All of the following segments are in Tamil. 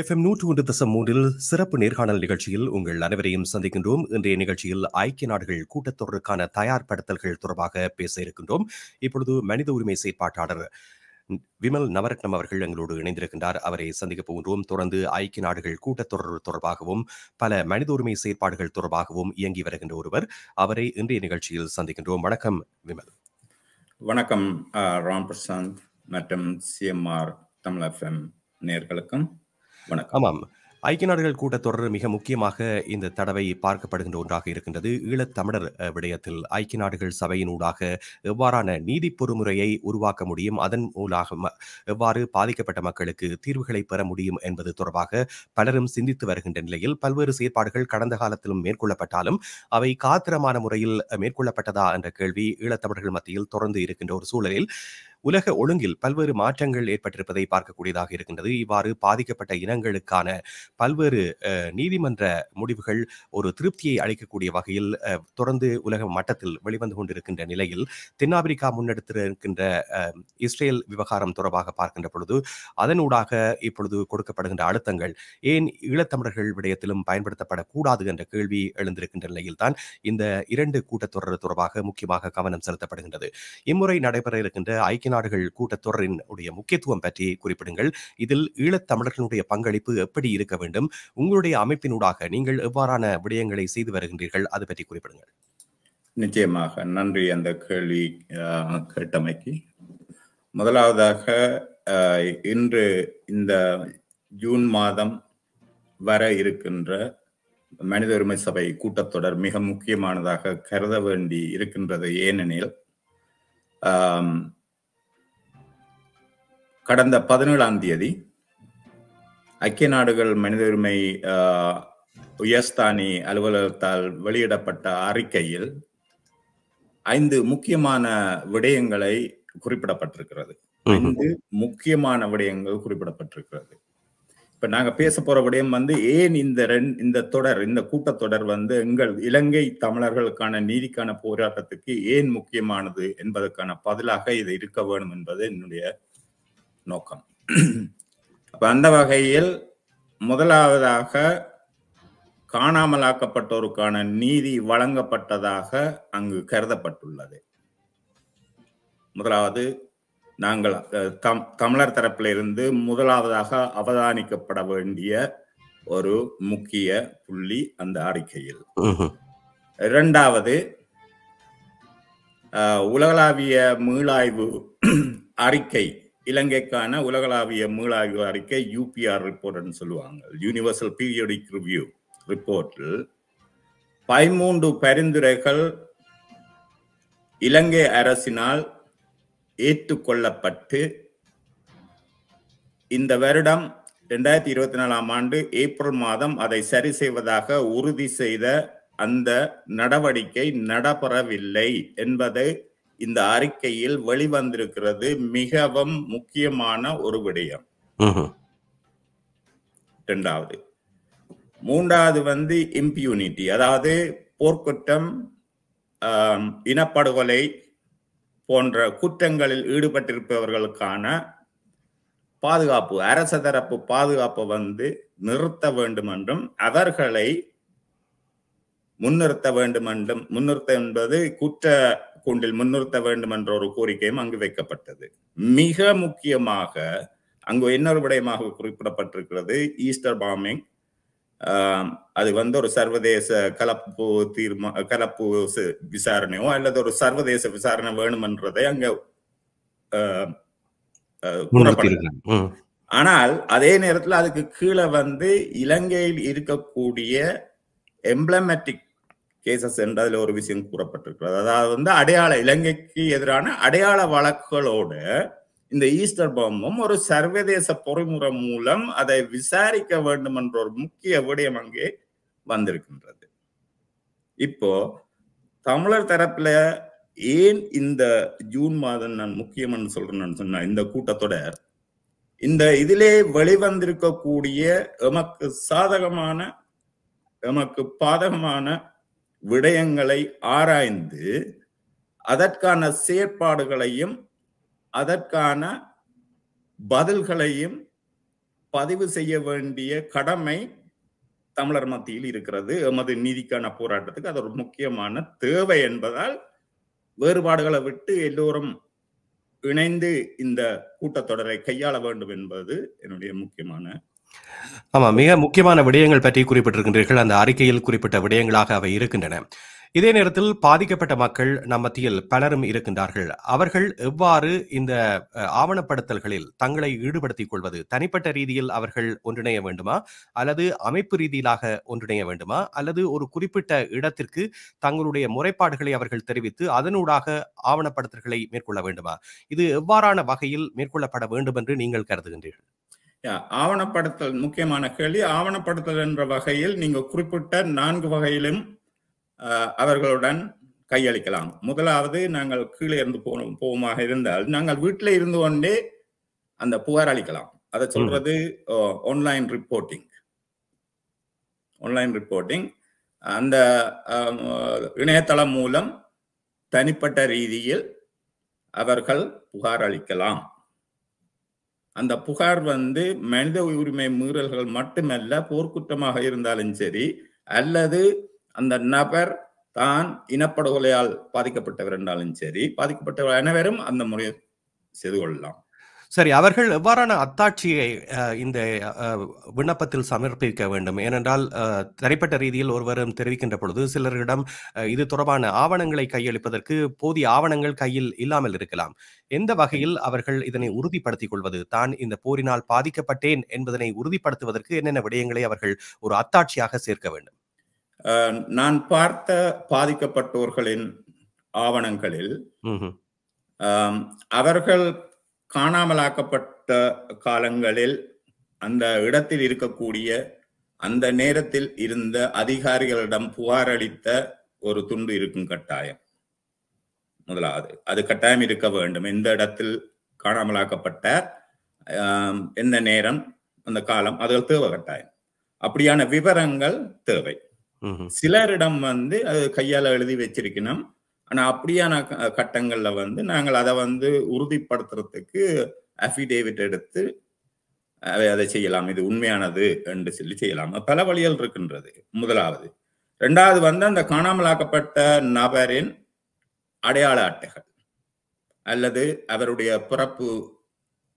FM 101.3 சிறப்பு நேர்காணல் நிகழ்ச்சியில் உங்கள் அனைவரையும் சந்திக்கின்றோம். இன்றைய நிகழ்ச்சியில் ஐக்கிய நாடுகள் கூட்டத்தொடருக்கான தயார்படுத்தல்கள் தொடர்பாக பேச இருக்கின்றோம். இப்பொழுது மனித உரிமை செயற்பாட்டாளர் விமல் நவரத்னம் அவர்கள் எங்களோடு இணைந்திருக்கின்றார். அவரை சந்திக்கப் போகின்றோம். தொடர்ந்து ஐக்கிய நாடுகள் கூட்டத்தொடர் தொடர்பாகவும் பல மனித உரிமை செயற்பாடுகள் தொடர்பாகவும் இயங்கி வருகின்ற ஒருவர். அவரை இன்றைய நிகழ்ச்சியில் சந்திக்கின்றோம். வணக்கம் விமல். வணக்கம் ராம் பிரசாந்த் மற்றும் CMR தமிழ் FM நேயர்களுக்கும் வணக்கம். ஆமாம், ஐக்கிய நாடுகள் கூட்டத்தொடர் மிக முக்கியமாக இந்த தடவை பார்க்கப்படுகின்ற ஒன்றாக இருக்கின்றது. ஈழத்தமிழர் விடயத்தில் ஐக்கிய நாடுகள் சபையினூடாக எவ்வாறான நீதி பொறிமுறையை உருவாக்க முடியும், அதன் மூலமாக எவ்வாறு பாதிக்கப்பட்ட மக்களுக்கு தீர்வுகளை பெற முடியும் என்பது தொடர்பாக பலரும் சிந்தித்து வருகின்ற நிலையில் பல்வேறு செயற்பாடுகள் கடந்த காலத்திலும் மேற்கொள்ளப்பட்டாலும் அவை காத்திரமான முறையில் மேற்கொள்ளப்பட்டதா என்ற கேள்வி ஈழத்தமிழர்கள் மத்தியில் தொடர்ந்து இருக்கின்ற ஒரு சூழலில் உலக ஒழுங்கில் பல்வேறு மாற்றங்கள் ஏற்பட்டிருப்பதை பார்க்கக்கூடியதாக இருக்கின்றது. இவ்வாறு பாதிக்கப்பட்ட இனங்களுக்கான பல்வேறு நீதிமன்ற முடிவுகள் ஒரு திருப்தியை அளிக்கக்கூடிய வகையில் தொடர்ந்து உலக மட்டத்தில் வெளிவந்து கொண்டிருக்கின்ற நிலையில் தென்னாப்பிரிக்கா முன்னெடுத்திருக்கின்ற இஸ்ரேல் விவகாரம் தொடர்பாக பார்க்கின்ற பொழுது அதனூடாக இப்பொழுது கொடுக்கப்படுகின்ற அழுத்தங்கள் ஏன் ஈழத்தமிழர்கள் விடயத்திலும் பயன்படுத்தப்படக்கூடாது என்ற கேள்வி எழுந்திருக்கின்ற நிலையில்தான் இந்த இரண்டு கூட்டத்தொடர் தொடர்பாக முக்கியமாக கவனம் செலுத்தப்படுகின்றது. இம்முறை நடைபெற இருக்கின்ற ஐக்கிய நாடுகள் கூட்டத்தொடரின் உடைய முக்கியத்துவம் பற்றி குறிப்பிடுங்கள். இதில் ஈழத்தமிழர்களுடைய பங்களிப்பு எப்படி இருக்க வேண்டும்? உங்களுடைய அமைப்பினூடாக நீங்கள் எவ்வாறான விடயங்களை செய்து வருகின்றீர்கள்? அது பற்றி குறிப்பிடுங்கள். நிச்சயமாக நன்றி அந்த கேள்வி கேட்டமைக்கு. முதலாவதாக இன்று இந்த ஜூன் மாதம் வர இருக்கின்ற மனித உரிமை சபை கூட்டத்தொடர் மிக முக்கியமானதாக கருத வேண்டி இருக்கின்றது. ஏனெனில் கடந்த 17ஆம் தேதி ஐக்கிய நாடுகள் மனித உரிமை உயர்ஸ்தானி அலுவலகத்தால் வெளியிடப்பட்ட அறிக்கையில் 5 முக்கியமான விடயங்களை குறிப்பிடப்பட்டிருக்கிறது. 5 முக்கியமான விடயங்கள் குறிப்பிடப்பட்டிருக்கிறது. இப்ப நாங்க பேச போற விடயம் ஏன் இந்த கூட்டத்தொடர் எங்கள் இலங்கை தமிழர்களுக்கான நீதிக்கான போராட்டத்துக்கு ஏன் முக்கியமானது என்பதற்கான பதிலாக இது இருக்க வேண்டும் என்பது என்னுடைய நோக்கம். அப்ப அந்த வகையில் முதலாவதாக காணாமலாக்கப்பட்டோருக்கான நீதி வழங்கப்பட்டதாக அங்கு கருதப்பட்டுள்ளது. முதலாவது நாங்கள் தமிழர் தரப்பிலிருந்து முதலாவதாக அவதானிக்கப்பட வேண்டிய ஒரு முக்கிய புள்ளி அந்த அறிக்கையில். இரண்டாவது, உலகளாவிய மீளாய்வு அறிக்கை, இலங்கைக்கான உலகளாவிய மீளாய்வு அறிக்கை UPR ரிப்போர்ட்னு சொல்லுவாங்க, யூனிவர்சல் பீரியோடிக் ரிவ்யூ ரிப்போர்ட்டில் 13 பரிந்துரைகள் இலங்கை அரசினால் ஏற்றுக்கொள்ளப்பட்டு இந்த வருடம் 2024ஆம் ஆண்டு ஏப்ரல் மாதம் அதை சரி செய்வதாக உறுதி செய்த அந்த நடவடிக்கை நடைபெறவில்லை என்பதை இந்த அறிக்கையில் வெளிவந்திருக்கிறது. மிகவும் முக்கியமான ஒரு விடயம். இரண்டாவது. மூன்றாவது இம்பியூனிட்டி, அதாவது போர்க்குற்றம், இனப்படுகொலை போன்ற குற்றங்களில் ஈடுபட்டிருப்பவர்களுக்கான பாதுகாப்பு, அரச தரப்பு பாதுகாப்பு நிறுத்த வேண்டும் என்றும் அவர்களை முன்னிறுத்த வேண்டும் என்றும், முன்னிறுத்த என்பது குற்ற கூண்டில் முன்னிறுத்த வேண்டும் என்ற ஒரு கோரிக்கையும் அங்கு வைக்கப்பட்டது. மிக முக்கியமாக அங்கு இன்னொரு விடயமாக குறிப்பிடப்பட்டிருக்கிறது ஈஸ்டர் பாம்பிங். அது ஒரு சர்வதேச கலப்பு விசாரணையோ அல்லது ஒரு சர்வதேச விசாரணை வேணும் என்றதை அங்க கூறப்பட்டது. ஆனால் அதே நேரத்தில் அதுக்கு கீழே இலங்கையில் இருக்கக்கூடிய எம்ப்ளமேட்டிக் கேசஸ் என்ற அதுல ஒரு விஷயம் கூறப்பட்டிருக்கிறது. அதாவது இலங்கைக்கு எதிரான அடையாள வழக்குகளோடு இந்த ஈஸ்டர் பாம்பும் ஒரு சர்வதேச பொறிமுறை மூலம் அதை விசாரிக்க வேண்டும் என்ற ஒரு முக்கிய விடயம் அங்கே வந்திருக்கின்றது. இப்போ தமிழர் தரப்புல ஏன் இந்த ஜூன் மாதம் நான் முக்கியம் சொல்றேன்னு சொன்னா, இந்த கூட்டத்தொடர் இதிலே வெளிவந்திருக்கக்கூடிய எமக்கு சாதகமான எமக்கு பாதகமான விடயங்களை ஆராய்ந்து அதற்கான செயற்பாடுகளையும் அதற்கான பதில்களையும் பதிவு செய்ய வேண்டிய கடமை தமிழர் மத்தியில் இருக்கிறது. எமது நீதிக்கான போராட்டத்துக்கு அது ஒரு முக்கியமான தேவை என்பதால் வேறுபாடுகளை விட்டு எல்லோரும் இணைந்து இந்த கூட்டத்தொடரை கையாள வேண்டும் என்பது என்னுடைய முக்கியமான. ஆமா, மிக முக்கியமான விடயங்கள் பற்றி குறிப்பிட்டிருக்கின்றீர்கள். அந்த அறிக்கையில் குறிப்பிட்ட விடயங்களாக அவை இருக்கின்றன. இதே நேரத்தில் பாதிக்கப்பட்ட மக்கள் நம் மத்தியில் பலரும் இருக்கின்றார்கள். அவர்கள் எவ்வாறு இந்த ஆவணப்படுத்தல்களில் தங்களை ஈடுபடுத்திக் கொள்வது? தனிப்பட்ட ரீதியில் அவர்கள் ஒன்றிணைய வேண்டுமா, அல்லது அமைப்பு ரீதியிலாக ஒன்றிணைய வேண்டுமா, அல்லது ஒரு குறிப்பிட்ட இடத்திற்கு தங்களுடைய முறைப்பாடுகளை அவர்கள் தெரிவித்து அதனூடாக ஆவணப்படுத்தல்களை மேற்கொள்ள வேண்டுமா? இது எவ்வாறான வகையில் மேற்கொள்ளப்பட வேண்டும் என்று நீங்கள் கருதுகின்றீர்கள்? ஆவணப்படுத்தல் முக்கியமான கேள்வி. ஆவணப்படுத்தல் என்ற வகையில் நீங்க குறிப்பிட்ட 4 வகையிலும் அவர்களுடன் கையளிக்கலாம். முதலாவது, நாங்கள் கீழே இருந்து போவோமாக இருந்தால் நாங்கள் வீட்டில் இருந்து கொண்டே அந்த புகார் அளிக்கலாம். அதை சொல்றது ஆன்லைன் ரிப்போர்ட்டிங். ஆன்லைன் ரிப்போர்ட்டிங் அந்த இணையதளம் மூலம் தனிப்பட்ட ரீதியில் அவர்கள் புகார் அளிக்கலாம். அந்த புகார் மனித உரிமை மீறல்கள் மட்டுமல்ல, போர்க்குற்றமாக இருந்தாலும் சரி, அல்லது அந்த நபர் தான் இனப்படுகொலையால் பாதிக்கப்பட்டவர் என்றாலும் சரி, பாதிக்கப்பட்டவர் அனைவரும் அந்த முறையை செய்து கொள்ளலாம். சரி, அவர்கள் எவ்வாறான அத்தாட்சியை இந்த விண்ணப்பத்தில் சமர்ப்பிக்க வேண்டும்? ஏனென்றால் தனிப்பட்ட ரீதியில் ஒருவரும் தெரிவிக்கின்ற பொழுது சிலரிடம் இது தொடர்பான ஆவணங்களை கையளிப்பதற்கு போதிய ஆவணங்கள் கையில் இல்லாமல் இருக்கலாம். எந்த வகையில் அவர்கள் இதனை உறுதிப்படுத்திக் கொள்வது? தான் இந்த போரினால் பாதிக்கப்பட்டேன் என்பதனை உறுதிப்படுத்துவதற்கு என்னென்ன விடயங்களை அவர்கள் ஒரு அத்தாட்சியாக சேர்க்க வேண்டும்? நான் பார்த்த பாதிக்கப்பட்டோர்களின் ஆவணங்களில் அவர்கள் காணாமலாக்கப்பட்ட காலங்களில் அந்த இடத்தில் இருக்கக்கூடிய அந்த நேரத்தில் இருந்த அதிகாரிகளிடம் புகார் அளித்த ஒரு துண்டு இருக்கும் கட்டாயம். முதலாவது அது கட்டாயம் இருக்க வேண்டும். எந்த இடத்தில் காணாமலாக்கப்பட்ட, எந்த நேரம், அந்த காலம், அது தேவை கட்டாயம். அப்படியான விவரங்கள் தேவை. சிலரிடம் அது கையால எழுதி வச்சிருக்கணும். ஆனா அப்படியான கட்டங்கள்ல நாங்கள் அதை உறுதிப்படுத்துறதுக்கு அஃபிடேவிட் எடுத்து அதை செய்யலாம். இது உண்மையானது என்று சொல்லி செய்யலாம். பல வழிகள் இருக்கின்றது. முதலாவது. இரண்டாவது அந்த காணாமலாக்கப்பட்ட நபரின் அடையாள அட்டைகள் அல்லது அவருடைய பிறப்பு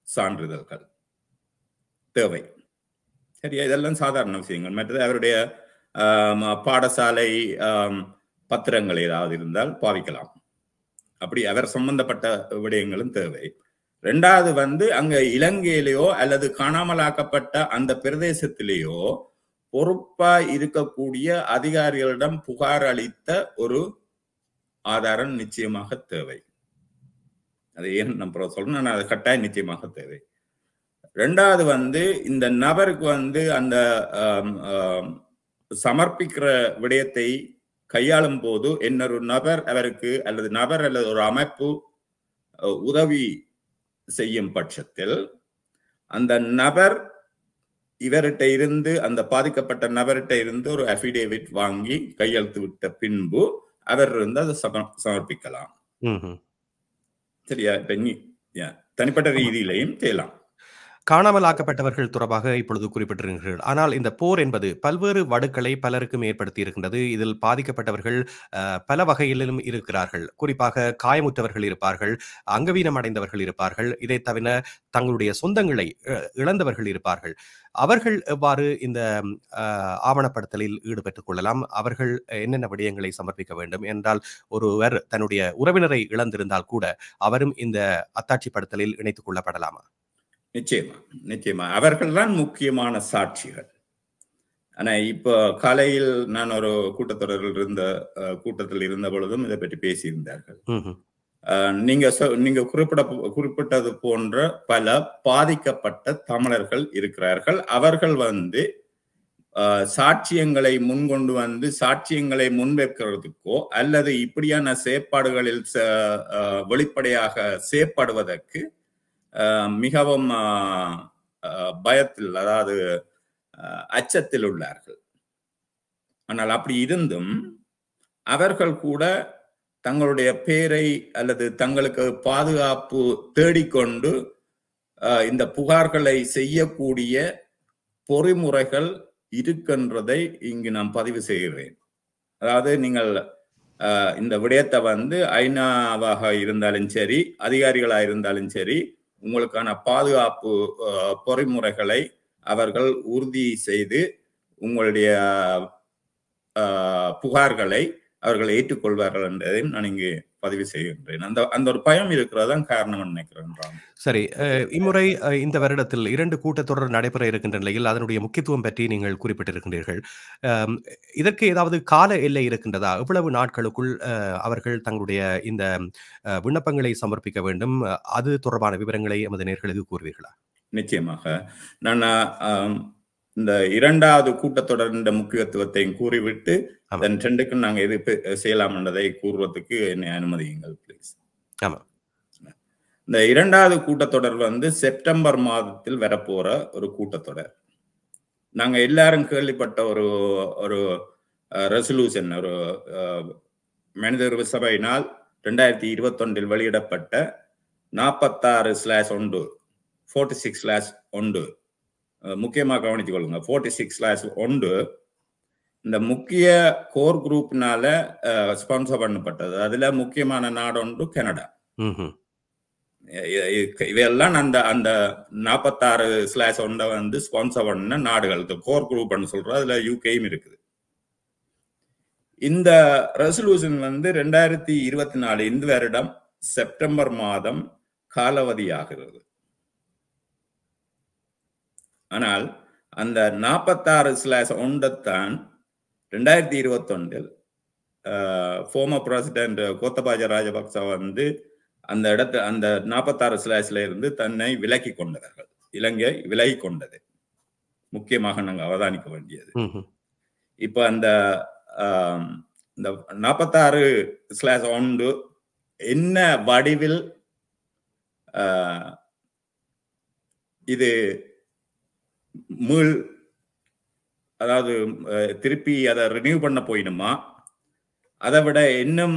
சான்றிதழ்கள் தேவை. சரியா? இதெல்லாம் சாதாரண விஷயங்கள். மற்றது அவருடைய பாடசாலை பத்திரங்கள் ஏதாவது இருந்தால் பாவிக்கலாம். அப்படி அவர் சம்பந்தப்பட்ட விடயங்களும் தேவை. இரண்டாவது அங்க இலங்கையிலேயோ அல்லது காணாமலாக்கப்பட்ட அந்த பிரதேசத்திலேயோ பொறுப்பா இருக்கக்கூடிய அதிகாரிகளிடம் புகார் அளித்த ஒரு ஆதாரம் நிச்சயமாக தேவை. அது ஏன் நம்ம சொல்லணும், அது கட்டாயம் நிச்சயமாக தேவை. இரண்டாவது இந்த நபருக்கு அந்த சமர்ப்பிக்கிற விடயத்தை கையாளும் போது இன்னொரு நபர் அவருக்கு அல்லது ஒரு அமைப்பு உதவி செய்யும் பட்சத்தில் அந்த நபர் இவர்கிட்ட இருந்து, அந்த பாதிக்கப்பட்ட நபர்கிட்ட இருந்து ஒரு அஃபிடேவிட் வாங்கி கையெழுத்து விட்ட பின்பு அவர் அதை சமர்ப்பிக்கலாம். சரியா? தனிப்பட்ட ரீதியிலையும் செய்யலாம். காணாமலாக்கப்பட்டவர்கள் தொடர்பாக இப்பொழுது குறிப்பிட்டிருக்கிறீர்கள். ஆனால் இந்த போர் என்பது பல்வேறு வடுக்களை பலருக்கும் ஏற்படுத்தி இருக்கின்றது. இதில் பாதிக்கப்பட்டவர்கள் பல வகையிலும் இருக்கிறார்கள். குறிப்பாக காயமுற்றவர்கள் இருப்பார்கள், அங்கவீனம் அடைந்தவர்கள் இருப்பார்கள், இதை தவிர தங்களுடைய சொந்தங்களை இழந்தவர்கள் இருப்பார்கள். அவர்கள் எவ்வாறு இந்த ஆவணப்படுத்தலில் ஈடுபட்டுக் கொள்ளலாம்? அவர்கள் என்னென்ன விடயங்களை சமர்ப்பிக்க வேண்டும் என்றால், ஒருவர் தன்னுடைய உறவினரை இழந்திருந்தால் கூட அவரும் இந்த அத்தாட்சிப்படுத்தலில் இணைத்துக் கொள்ளப்படலாமா? நிச்சயமா அவர்கள் தான் முக்கியமான சாட்சிகள். ஆனா இப்ப காலையில் நான் ஒரு கூட்டத்தில் இருந்த பொழுதும் இதை பற்றி பேசியிருந்தார்கள். நீங்க குறிப்பிட்டது போன்ற பல பாதிக்கப்பட்ட தமிழர்கள் இருக்கிறார்கள். அவர்கள் சாட்சியங்களை முன்கொண்டு சாட்சியங்களை முன்வைக்கிறதுக்கோ அல்லது இப்படியான செயற்பாடுகளில் வெளிப்படையாக செயற்படுவதற்கு மிகவும் பயத்தில், அதாவது அச்சத்தில் உள்ளார்கள். ஆனால் அப்படி இருந்தும் அவர்கள் கூட தங்களுடைய பேரை அல்லது தங்களுக்கு பாதுகாப்பு தேடிக்கொண்டு இந்த புகார்களை செய்யக்கூடிய பொறிமுறைகள் இருக்கின்றதை இங்கு நான் பதிவு செய்கிறேன். அதாவது நீங்கள் இந்த விடயத்தை வந்து ஐநாவாக இருந்தாலும் சரி, அதிகாரிகளாக இருந்தாலும் சரி, உங்களுக்கான பாதுகாப்பு பொறிமுறைகளை அவர்கள் உறுதி செய்து உங்களுடைய புகார்களை அவர்கள் ஏற்றுக்கொள்வார்கள் என்பதையும் நான் இங்கு பதிவு செய்கின்றேன். அந்த ஒரு பயம் இருக்கிறதான் காரணம் நினைக்கிறேன். சரி, இம்முறை இந்த வருடத்தில் 2 கூட்டத்தொடர் நடைபெற இருக்கின்ற நிலையில் அதனுடைய முக்கியத்துவம் பற்றி நீங்கள் குறிப்பிட்டிருக்கின்றீர்கள். இதற்கு ஏதாவது கால எல்லை இருக்கின்றதா? எவ்வளவு நாட்களுக்குள் அவர்கள் தங்களுடைய இந்த விண்ணப்பங்களை சமர்ப்பிக்க வேண்டும்? அது தொடர்பான விவரங்களை எமது நேயர்களுக்கு கூறுவீர்களா? நிச்சயமாக. நான் இந்த 2வது கூட்டத்தொடரின் முக்கியத்துவத்தையும் கூறிவிட்டு அதன் ட்ரெண்டுக்கு நாங்கள் எது செய்யலாம் என்பதை கூறுவதற்கு என்னை அனுமதியுங்கள் ப்ளீஸ். ஆமா. இந்த 2வது கூட்டத்தொடர் வந்து செப்டம்பர் மாதத்தில் வரப்போற ஒரு கூட்டத்தொடர். நாங்க எல்லாரும் கேள்விப்பட்ட ஒரு ரெசல்யூஷன், ஒரு மனித உரிமை சபையினால் 2021 வெளியிடப்பட்ட 46/1 46/1 முக்கியமாக கவனித்துக் கொள்ளுங்க. 46/1 இந்த முக்கிய கோர் குரூப்னால ஸ்பான்சர் பண்ணப்பட்டது. அதுல முக்கியமான நாடு ஒன்று கனடா. இவையெல்லாம் அந்த 46/1 வந்து ஸ்பான்சர் பண்ண நாடுகள், கோர் குரூப் சொல்றோம். அதுல யூகேயும் இருக்குது. இந்த ரெசல்யூஷன் வந்து 2024 இந்த வருடம் செப்டம்பர் மாதம் காலாவதியாகிறது. ஆனால் அந்த 46/1 தான் 2021 former பிரசிடென்ட் கோத்தபாய ராஜபக்ச வந்து அந்த இடத்துல அந்த 46/ல இருந்து தன்னை விலக்கி கொண்டவர்கள். இலங்கை விலகி கொண்டது முக்கியமாக நாங்கள் அவதானிக்க வேண்டியது. இப்ப அந்த 46/1 என்ன வடிவில் இது அதாவது திருப்பி அதை ரினியூ பண்ண போயிடுமா, அதை விட இன்னும்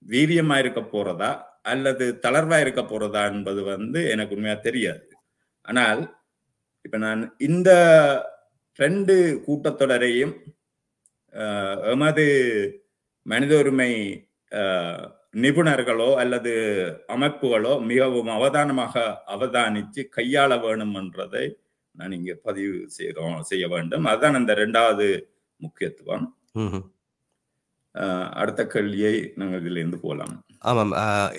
வீரியமா இருக்க போறதா அல்லது தளர்வா இருக்க போறதா என்பது வந்து எனக்கு உண்மையா தெரியாது. ஆனால் இப்ப நான் இந்த 2 கூட்டத்தொடரையும் எமது மனித உரிமை நிபுணர்களோ அல்லது அமைப்புகளோ மிகவும் அவதானிச்சு கையாள வேணும் என்றதை நான் இங்க பதிவு செய்ய வேண்டும். அதுதான் அந்த 2வது முக்கியத்துவம். அடுத்த கேள்வியை நாங்கள் இதுல இருந்து போலாம். ஆமாம்,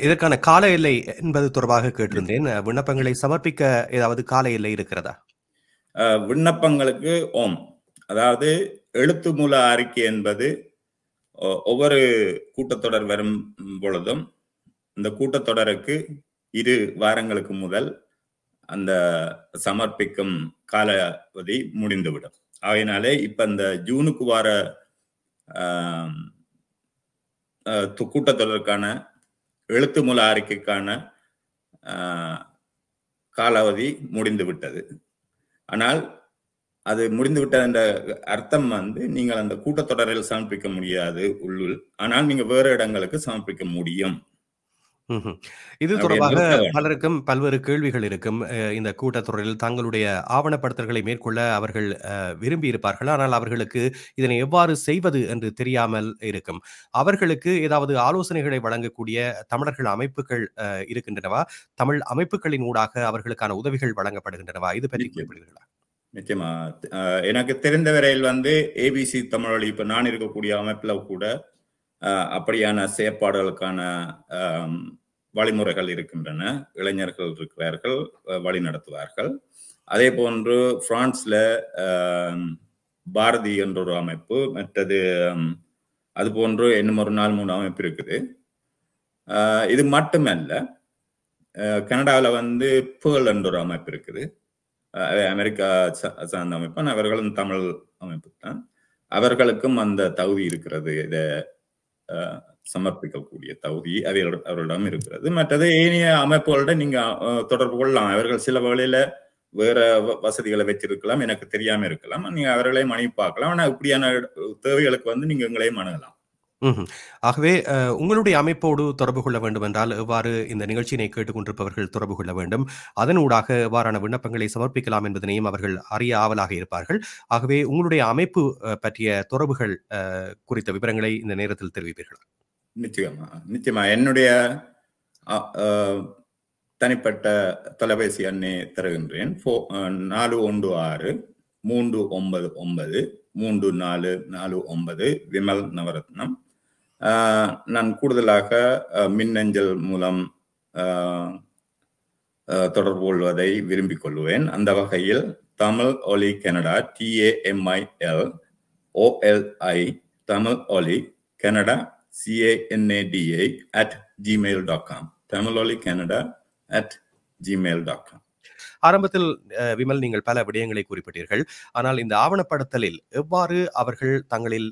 இதற்கான கால எல்லை என்பது தொடர்பாக கேட்டிருந்தேன். விண்ணப்பங்களை சமர்ப்பிக்க ஏதாவது கால எல்லை இருக்கிறதா? விண்ணப்பங்களுக்கு அதாவது எழுத்து மூல அறிக்கை என்பது ஒவ்வொரு கூட்டத்தொடர் வரும் பொழுதும் இந்த கூட்டத்தொடருக்கு 2 வாரங்களுக்கு முதல் அந்த சமர்ப்பிக்கும் காலாவதி முடிந்துவிடும். ஆகையினாலே இப்ப இந்த ஜூனுக்கு வார கூட்டத்தொடருக்கான எழுத்து மூல அறிக்கைக்கான காலாவதி முடிந்து விட்டது. ஆனால் அது முடிந்து விட்ட என்ற அர்த்தம் வந்து நீங்கள் அந்த கூட்டத்தொடரில் சமர்ப்பிக்க முடியாது உள்ளுள். ஆனால் நீங்க வேறு இடங்களுக்கு சமர்ப்பிக்க முடியும். இது தொடர்பாக பலருக்கும் பல்வேறு கேள்விகள் இருக்கும். இந்த கூட்டத்தொடரில் தங்களுடைய ஆவணப்படுத்தல்களை மேற்கொள்ள அவர்கள் விரும்பி இருப்பார்கள். ஆனால் அவர்களுக்கு இதனை எவ்வாறு செய்வது என்று தெரியாமல் இருக்கும். அவர்களுக்கு ஏதாவது ஆலோசனைகளை வழங்கக்கூடிய தமிழர்கள் அமைப்புகள் இருக்கின்றனவா? தமிழ் அமைப்புகளின் ஊடாக அவர்களுக்கான உதவிகள் வழங்கப்படுகின்றனவா? இது பற்றி குறிப்பிடுகிறீர்களா? நிச்சயமா. எனக்கு தெரிந்த வரையில் வந்து ஏபிசி தமிழொலி, இப்ப நான் இருக்கக்கூடிய அமைப்புல கூட அப்படியான செயற்பாடுகளுக்கான வழிமுறைகள் இருக்கின்றன. இளைஞர்கள் இருக்கிறார்கள், வழி நடத்துவார்கள். அதே போன்று பிரான்ஸ்ல பாரதி என்ற ஒரு அமைப்பு, மற்றது அது போன்று இன்னும் ஒரு 4-3 அமைப்பு இருக்குது. இது மட்டுமல்ல, கனடாவில் வந்து பேர்ல் என்ற ஒரு அமைப்பு இருக்குது. அமெரிக்கா சார்ந்த அமைப்பு, அவர்களும் தமிழ் அமைப்பு தான். அவர்களுக்கும் அந்த தகுதி இருக்கிறது, இதை சமர்ப்பிக்கக்கூடிய தகுதி அவர்களிடம் இருக்கிறது. மற்றது ஏனைய அமைப்புகளோட நீங்க தொடர்பு கொள்ளலாம். அவர்கள் சில வேளையில வேற வசதிகளை வச்சிருக்கலாம், எனக்கு தெரியாம இருக்கலாம். நீங்க அவர்களையும் அணுகி பார்க்கலாம். ஆனா இப்படியான தேவைகளுக்கு வந்து நீங்க எங்களையும் அணுகலாம். ம்ஹ்ம். ஆகவே உங்களுடைய அமைப்போடு தொடர்பு கொள்ள வேண்டுமென்றால், எவ்வாறு இந்த நிகழ்ச்சியினை கேட்டுக்கொண்டிருப்பவர்கள் தொடர்பு கொள்ள வேண்டும்? அதனூடாக எவ்வாறான விண்ணப்பங்களை சமர்ப்பிக்கலாம் என்பதனையும் அவர்கள் அறிய ஆவலாக இருப்பார்கள். ஆகவே உங்களுடைய அமைப்பு பற்றிய தொடர்புகள் குறித்த விவரங்களை இந்த நேரத்தில் தெரிவிப்பீர்களா? நிச்சயமா, நிச்சயமா. என்னுடைய அ அ தனிப்பட்ட தொலைபேசி எண்ணை தருகின்றேன். 416 399 3449 விமல் நவரத்னம். நான் கூடுதலாக மின்னஞ்சல் மூலம் அ தொடர்பு கொள்வதை விரும்பிக் கொள்வேன். அந்த வகையில் தமிழ் ஒலி கனடா TAMIL தமிழ் ஒலி கனடா CANADA @gmail.com tamilolicanada@gmail.com. ஆரம்பத்தில் விமல் நீங்கள் பல விடயங்களை குறிப்பிட்டீர்கள். ஆனால் இந்த ஆவணப்படுத்தலில் எவ்வாறு அவர்கள் தங்களில்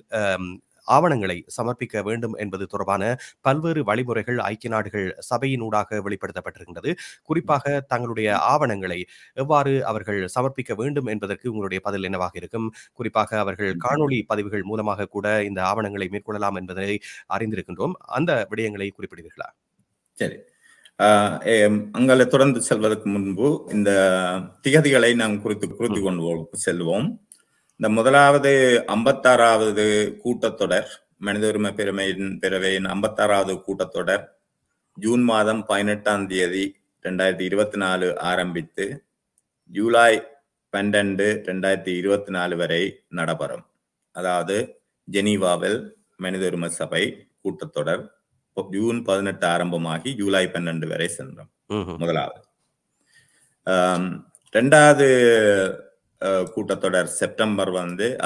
ஆவணங்களை சமர்ப்பிக்க வேண்டும் என்பது தொடர்பான பல்வேறு வழிமுறைகள் ஐக்கிய நாடுகள் சபையினூடாக வெளிப்படுத்தப்பட்டிருக்கின்றது. குறிப்பாக தங்களுடைய ஆவணங்களை எவ்வாறு அவர்கள் சமர்ப்பிக்க வேண்டும் என்பதற்கு உங்களுடைய பதில் என்னவாக இருக்கும்? குறிப்பாக அவர்கள் காணொளி பதிவுகள் மூலமாக கூட இந்த ஆவணங்களை மேற்கொள்ளலாம் என்பதை அறிந்திருக்கின்றோம். அந்த விடயங்களை குறிப்பிடுவீர்களா? சரி. அங்கே தொடர்ந்து செல்வதற்கு முன்பு இந்த திகதிகளை நாம் குறித்து கொண்டு செல்வோம். இந்த முதலாவது 56வது கூட்டத்தொடர், மனித உரிமை பேரவையின் 56வது கூட்டத்தொடர் ஜூன் மாதம் 18ஆம் தேதி 2024 ஆரம்பித்து ஜூலை 12, 2024 வரை நடைபெறும். அதாவது ஜெனீவாவில் மனித உரிமை சபை கூட்டத்தொடர் ஜூன் 18 ஆரம்பமாகி ஜூலை 12 வரை சென்றோம். முதலாவது. இரண்டாவது கூட்டத்தொடர் செப்டம்பர்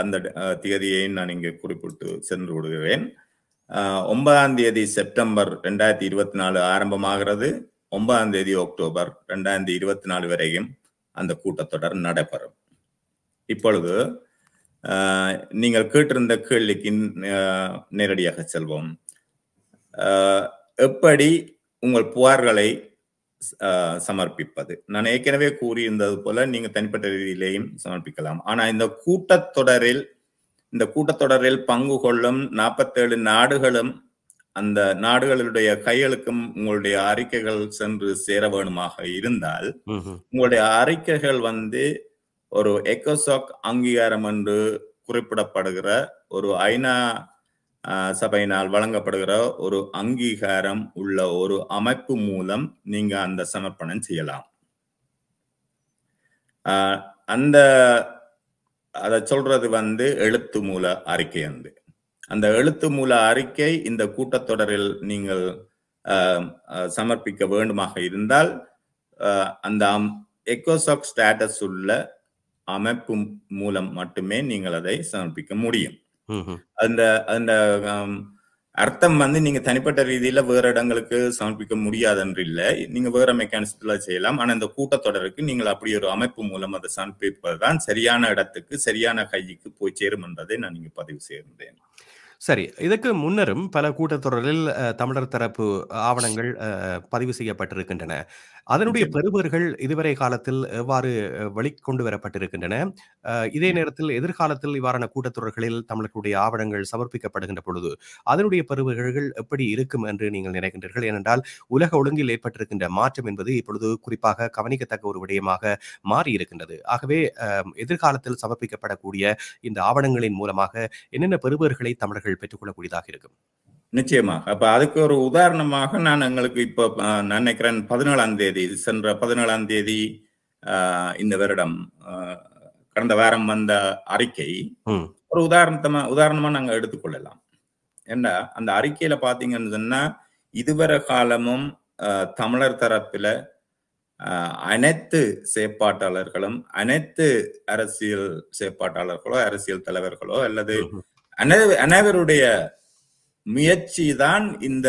அந்த திகதியை நான் இங்கே குறிப்பிட்டு சென்று விடுகிறேன். 9ஆம் தேதி செப்டம்பர் 2024 ஆரம்பமாகிறது. 9ஆம் தேதி அக்டோபர் 2024 வரையும் அந்த கூட்டத்தொடர் நடைபெறும். இப்பொழுது நீங்கள் கேட்டிருந்த கேள்விக்கு நேரடியாக செல்வோம். எப்படி உங்கள் புகார்களை சமர்ப்பிப்பது? நான் ஏற்கனவே கூறியிருந்தது போல நீங்க தனிப்பட்ட ரீதியிலேயும் சமர்ப்பிக்கலாம். ஆனா இந்த கூட்டத்தொடரில் பங்கு கொள்ளும் 47 நாடுகளும் அந்த நாடுகளுடைய கைகளுக்கும் உங்களுடைய அறிக்கைகள் சென்று சேர வேணுமாக இருந்தால் உங்களுடைய அறிக்கைகள் ஒரு எக்கோசாக் அங்கீகாரம் என்று குறிப்பிடப்படுகிற ஒரு ஐநா சபையினால் வழங்கப்படுகிற ஒரு அங்கீகாரம் உள்ள ஒரு அமைப்பு மூலம் நீங்க அந்த சமர்ப்பணம் செய்யலாம். அத சொல்றது எழுத்து மூல அறிக்கை. அந்த எழுத்து மூல அறிக்கை இந்த கூட்டத்தொடரில் நீங்கள் சமர்ப்பிக்க வேண்டுமாக இருந்தால் அந்த எக்கோசாக் ஸ்டேட்டஸ் உள்ள அமைப்பு மூலம் மட்டுமே நீங்கள் அதை சமர்ப்பிக்க முடியும். அந்த அர்த்தம் நீங்க தனிப்பட்ட ரீதியில வேற இடங்களுக்கு சமர்ப்பிக்க முடியாதென்று இல்லை. நீங்க வேற மெக்கானிசத்துல செய்யலாம். ஆனா இந்த கூட்டத்தொடருக்கு நீங்கள் அப்படி ஒரு அமைப்பு மூலம் அதை சமர்ப்பிப்பதுதான் சரியான இடத்துக்கு சரியான கைக்கு போய் சேரும் என்பதை நான் இங்கு பதிவு செய்கின்றேன். சரி. இதற்கு முன்னரும் பல கூட்டத்தொடரில் தமிழர் தரப்பு ஆவணங்கள் பதிவு செய்யப்பட்டிருக்கின்றன. அதனுடைய பெறுபர்கள் இதுவரை காலத்தில் எவ்வாறு வெளிக்கொண்டு வரப்பட்டிருக்கின்றன? இதே நேரத்தில் எதிர்காலத்தில் இவ்வாறான கூட்டத்தொடர்களில் தமிழர்களுடைய ஆவணங்கள் சமர்ப்பிக்கப்படுகின்ற பொழுது அதனுடைய பெறுபர்கள் எப்படி இருக்கும் என்று நீங்கள் நினைக்கின்றீர்கள்? ஏனென்றால் உலக ஒழுங்கில் ஏற்பட்டிருக்கின்ற மாற்றம் என்பது இப்பொழுது குறிப்பாக கவனிக்கத்தக்க ஒரு விடயமாக மாறியிருக்கின்றது. ஆகவே எதிர்காலத்தில் சமர்ப்பிக்கப்படக்கூடிய இந்த ஆவணங்களின் மூலமாக என்னென்ன பெறுபர்களை தமிழர்கள் பெற்றுக்கொள்ளக்கூடியதாக இருக்கும்? நிச்சயமாக. அப்ப அதுக்கு ஒரு உதாரணமாக நான் எங்களுக்கு இப்ப நான் நினைக்கிறேன் 17ஆம் தேதி சென்ற 17ஆம் தேதி இந்த வருடம் கடந்த வாரம் வந்த அறிக்கை ஒரு உதாரணமா நாங்க எடுத்துக்கொள்ளலாம். ஏன்னா அந்த அறிக்கையில பாத்தீங்கன்னு சொன்னா இதுவரை காலமும் தமிழர் தரப்புல அனைத்து செயற்பாட்டாளர்களும் அனைத்து அரசியல் செயற்பாட்டாளர்களோ அரசியல் தலைவர்களோ அல்லது அனைவருடைய முயற்சி தான் இந்த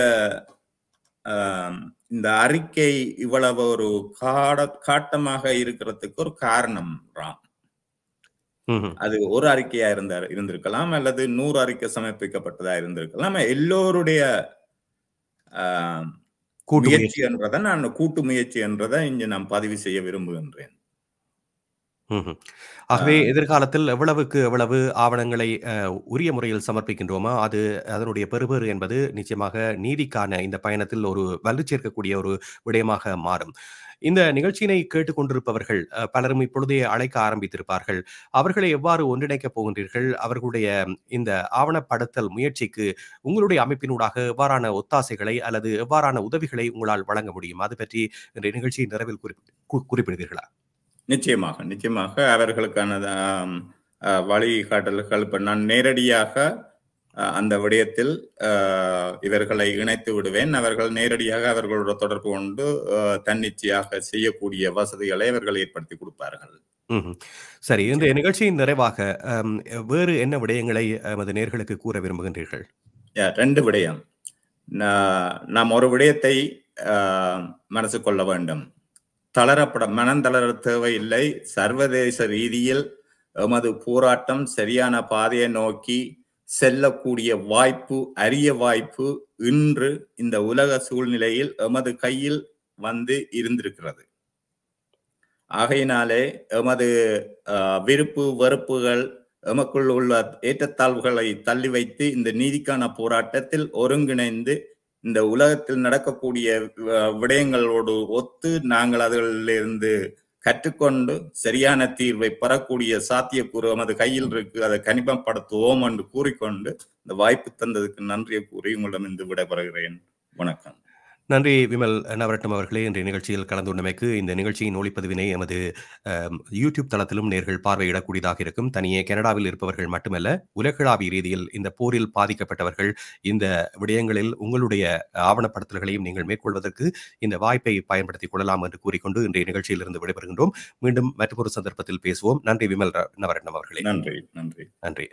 அறிக்கை இவ்வளவு ஒரு காட்டமாக இருக்கிறதுக்கு ஒரு காரணம். அது ஒரு அறிக்கையா இருந்திருக்கலாம் அல்லது 100 அறிக்கை சமர்ப்பிக்கப்பட்டதா இருந்திருக்கலாம். எல்லோருடைய முயற்சி என்றதை நான் கூட்டு முயற்சி என்றதை இங்க நான் பதிவு செய்ய விரும்புகின்றேன். ம்ஹ்ம். ஆகவே எதிர்காலத்தில் எவ்வளவுக்கு எவ்வளவு ஆவணங்களை உரிய முறையில் சமர்ப்பிக்கின்றோமோ, அது அதனுடைய பெறுபேறு என்பது நிச்சயமாக நீதிக்கான இந்த பயணத்தில் ஒரு வலு சேர்க்கக்கூடிய ஒரு விடயமாக மாறும். இந்த நிகழ்ச்சியினை கேட்டுக்கொண்டிருப்பவர்கள் பலரும் இப்பொழுதே அழைக்க ஆரம்பித்திருப்பார்கள். அவர்களை எவ்வாறு ஒன்றிணைக்கப் போகின்றீர்கள்? அவர்களுடைய இந்த ஆவணப்படுத்தல் முயற்சிக்கு உங்களுடைய அமைப்பினூடாக எவ்வாறான ஒத்தாசைகளை அல்லது எவ்வாறான உதவிகளை உங்களால் வழங்க முடியும்? அது பற்றி இன்றைய நிகழ்ச்சியின் நிறைவில் குறிப்பிடுவீர்களா? நிச்சயமாக, நிச்சயமாக அவர்களுக்கான வழிகாட்டல்கள் இப்ப நான் நேரடியாக அந்த விடயத்தில் இவர்களை இணைத்து விடுவேன். அவர்கள் நேரடியாக அவர்களோட தொடர்பு கொண்டு தன்னிச்சையாக செய்யக்கூடிய வசதிகளை அவர்கள் ஏற்படுத்தி கொடுப்பார்கள். ம்ஹ்ம். சரி. இன்றைய நிகழ்ச்சியின் நிறைவாக அம் வேறு என்ன விடயங்களை எமது நேயர்களுக்கு கூற விரும்புகின்றீர்கள்? 2 விடயம். நாம் ஒரு விடயத்தை அ மனசு கொள்ள வேண்டும். மனம் தளர தேவையில்லை. சர்வதேச ரீதியில் எமது போராட்டம் சரியான பாதையை நோக்கி செல்லக்கூடிய வாய்ப்பு, அரிய வாய்ப்பு இன்று இந்த உலக சூழ்நிலையில் எமது கையில் வந்து இருந்திருக்கிறது. ஆகையினாலே எமது விருப்பு வெறுப்புகள், எமக்குள் உள்ள ஏற்றத்தாழ்வுகளை தள்ளி வைத்து இந்த நீதிக்கான போராட்டத்தில் ஒருங்கிணைந்து இந்த உலகத்தில் நடக்கக்கூடிய விடயங்களோடு ஒத்து நாங்கள் அதிலிருந்து கற்றுக்கொண்டு சரியான தீர்வை பெறக்கூடிய சாத்தியக்கூறு எமது கையில் இருக்கு, அதை கணிப்பப்படுத்துவோம் என்று கூறிக்கொண்டு இந்த வாய்ப்பு தந்ததுக்கு நன்றியை கூறி உங்களிடமிருந்து விடைபெறுகிறேன். வணக்கம். நன்றி விமல் நவரட்னம் அவர்களே. இன்றைய நிகழ்ச்சியில் கலந்து கொண்டமைக்கு. இந்த நிகழ்ச்சியின் ஒளிப்பதிவினை எமது யூடியூப் தளத்திலும் நேர்கள் பார்வையிடக்கூடியதாக இருக்கும். தனியே கனடாவில் இருப்பவர்கள் மட்டுமல்ல, உலகளாவிய ரீதியில் இந்த போரில் பாதிக்கப்பட்டவர்கள், இந்த விடயங்களில் உங்களுடைய ஆவணப்படுத்தல்களையும் நீங்கள் மேற்கொள்வதற்கு இந்த வாய்ப்பை பயன்படுத்திக் கொள்ளலாம் என்று கூறிக்கொண்டு இன்றைய நிகழ்ச்சியிலிருந்து விடைபெறுகின்றோம். மீண்டும் மற்றொரு சந்தர்ப்பத்தில் பேசுவோம். நன்றி விமல் நவரட்னம் அவர்களே. நன்றி, நன்றி. நன்றி.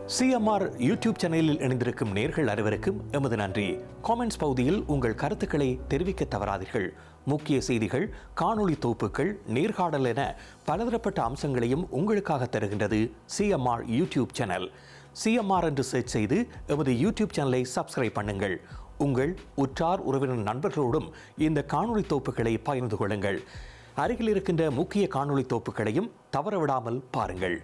சிஎம்ஆர் யூடியூப் சேனலில் இணைந்திருக்கும் நேர்கள் அனைவருக்கும் எமது நன்றி. காமெண்ட்ஸ் பகுதியில் உங்கள் கருத்துக்களை தெரிவிக்க தவறாதீர்கள். முக்கிய செய்திகள், காணொளி தொகுப்புகள், நேர்காணல் என பலதரப்பட்ட அம்சங்களையும் உங்களுக்காக தருகின்றது சிஎம்ஆர் யூடியூப் சேனல். சிஎம்ஆர் என்று சர்ச் செய்து எமது யூடியூப் சேனலை சப்ஸ்கிரைப் பண்ணுங்கள். உங்கள் உற்றார் உறவினர் நண்பர்களோடும் இந்த காணொளி தொகுப்புகளை பகிர்ந்து கொள்ளுங்கள். அருகில் இருக்கின்ற முக்கிய காணொளி தொகுப்புகளையும் தவறவிடாமல் பாருங்கள்.